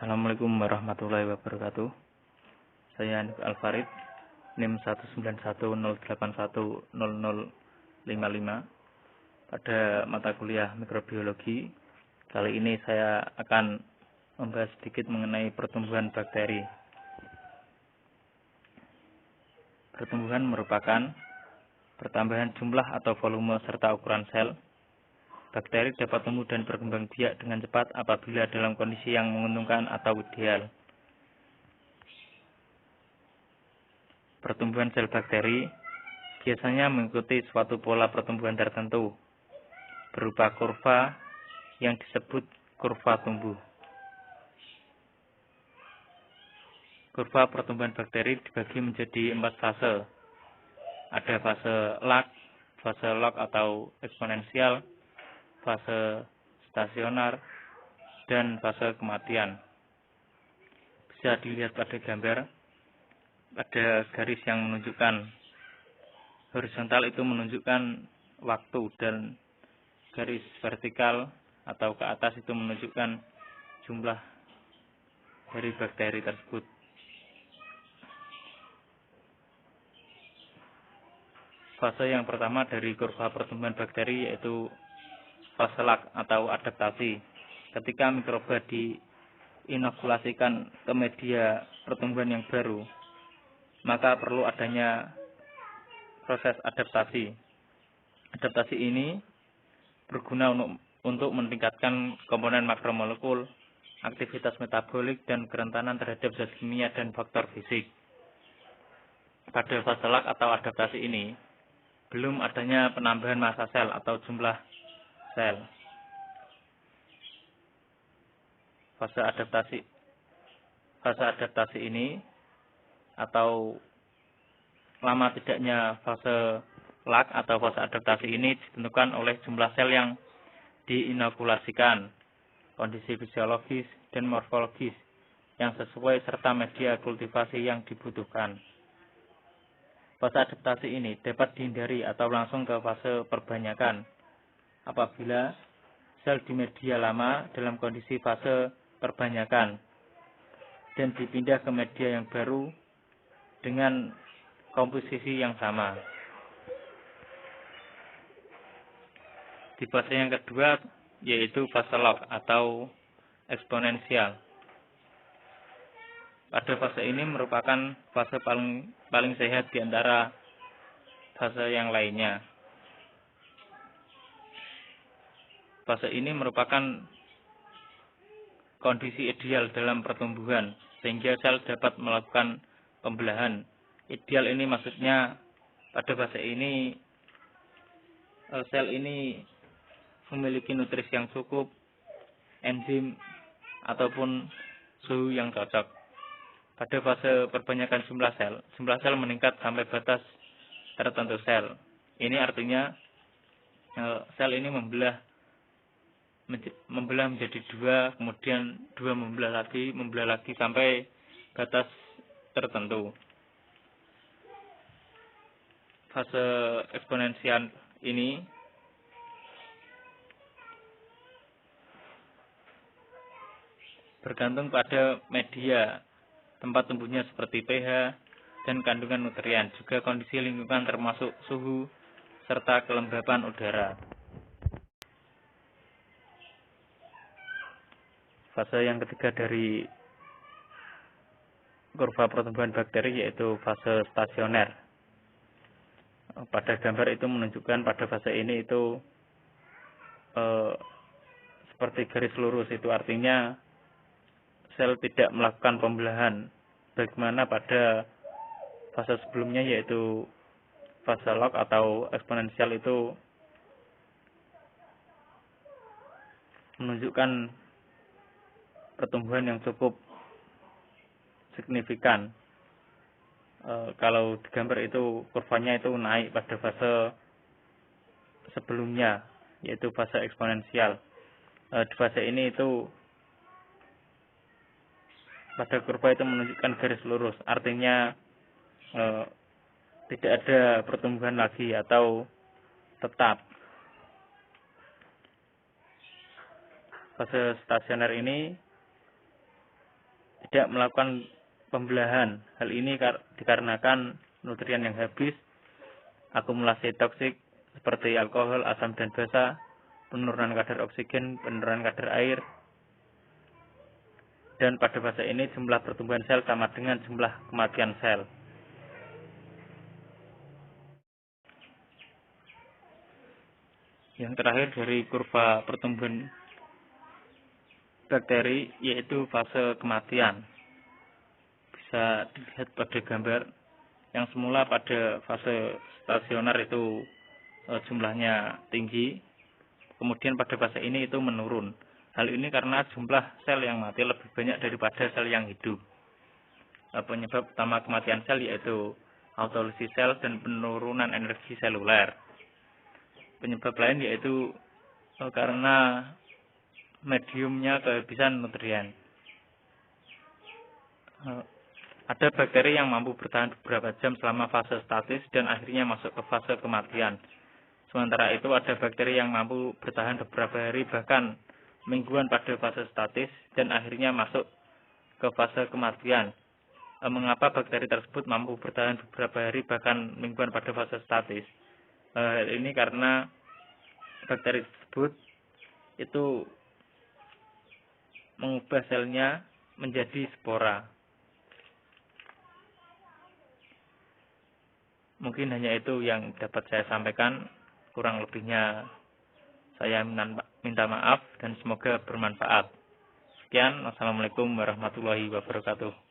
Assalamualaikum warahmatullahi wabarakatuh. Saya Anif Alfarid, NIM 19108100055 pada mata kuliah mikrobiologi. Kali ini saya akan membahas sedikit mengenai pertumbuhan bakteri. Pertumbuhan merupakan pertambahan jumlah atau volume serta ukuran sel. Bakteri dapat tumbuh dan berkembang biak dengan cepat apabila dalam kondisi yang menguntungkan atau ideal. Pertumbuhan sel bakteri biasanya mengikuti suatu pola pertumbuhan tertentu, berupa kurva yang disebut kurva tumbuh. Kurva pertumbuhan bakteri dibagi menjadi 4 fase. Ada fase log atau eksponensial, fase stasioner, dan fase kematian. Bisa dilihat pada gambar, ada garis yang menunjukkan horizontal itu menunjukkan waktu, dan garis vertikal atau ke atas itu menunjukkan jumlah dari bakteri tersebut. Fase yang pertama dari kurva pertumbuhan bakteri yaitu fase lag atau adaptasi. Ketika mikroba diinokulasikan ke media pertumbuhan yang baru, maka perlu adanya proses adaptasi. Adaptasi ini berguna untuk meningkatkan komponen makromolekul, aktivitas metabolik, dan kerentanan terhadap zat kimia dan faktor fisik. Pada fase lag atau adaptasi ini, belum adanya penambahan massa sel atau jumlah sel. Fase adaptasi ini atau lama tidaknya fase lag atau fase adaptasi ini ditentukan oleh jumlah sel yang diinokulasikan, kondisi fisiologis dan morfologis yang sesuai, serta media kultivasi yang dibutuhkan. Fase adaptasi ini dapat dihindari atau langsung ke fase perbanyakan apabila sel di media lama dalam kondisi fase perbanyakan dan dipindah ke media yang baru dengan komposisi yang sama. Di fase yang kedua yaitu fase log atau eksponensial. Pada fase ini merupakan fase paling sehat di antara fase yang lainnya. Fase ini merupakan kondisi ideal dalam pertumbuhan, sehingga sel dapat melakukan pembelahan. Ideal ini maksudnya pada fase ini sel ini memiliki nutrisi yang cukup, enzim, ataupun suhu yang cocok. Pada fase perbanyakan jumlah sel meningkat sampai batas tertentu sel. Ini artinya sel ini membelah menjadi dua, kemudian dua membelah lagi sampai batas tertentu. Fase eksponensial ini bergantung pada media tempat tumbuhnya seperti pH dan kandungan nutrien, juga kondisi lingkungan termasuk suhu serta kelembapan udara. Fase yang ketiga dari kurva pertumbuhan bakteri yaitu fase stasioner. Pada gambar itu menunjukkan pada fase ini itu seperti garis lurus, itu artinya sel tidak melakukan pembelahan, bagaimana pada fase sebelumnya yaitu fase log atau eksponensial itu menunjukkan pertumbuhan yang cukup signifikan. Kalau di gambar itu kurvanya itu naik pada fase sebelumnya yaitu fase eksponensial. Di fase ini itu pada kurva itu menunjukkan garis lurus, artinya tidak ada pertumbuhan lagi atau tetap. Fase stasioner ini tidak melakukan pembelahan. Hal ini dikarenakan nutrien yang habis, akumulasi toksik seperti alkohol, asam dan basa, penurunan kadar oksigen, penurunan kadar air. Dan pada fase ini jumlah pertumbuhan sel sama dengan jumlah kematian sel. Yang terakhir dari kurva pertumbuhan bakteri yaitu fase kematian. Bisa dilihat pada gambar yang semula pada fase stasioner itu jumlahnya tinggi, kemudian pada fase ini itu menurun. Hal ini karena jumlah sel yang mati lebih banyak daripada sel yang hidup. Penyebab utama kematian sel yaitu autolisi sel dan penurunan energi seluler. Penyebab lain yaitu karena mediumnya kehabisan nutrien. Ada bakteri yang mampu bertahan beberapa jam selama fase statis dan akhirnya masuk ke fase kematian. Sementara itu ada bakteri yang mampu bertahan beberapa hari bahkan mingguan pada fase statis dan akhirnya masuk ke fase kematian. Mengapa bakteri tersebut mampu bertahan beberapa hari bahkan mingguan pada fase statis? Ini karena bakteri tersebut itu mengubah selnya menjadi spora. Mungkin hanya itu yang dapat saya sampaikan. Kurang lebihnya saya minta maaf dan semoga bermanfaat. Sekian, wassalamualaikum warahmatullahi wabarakatuh.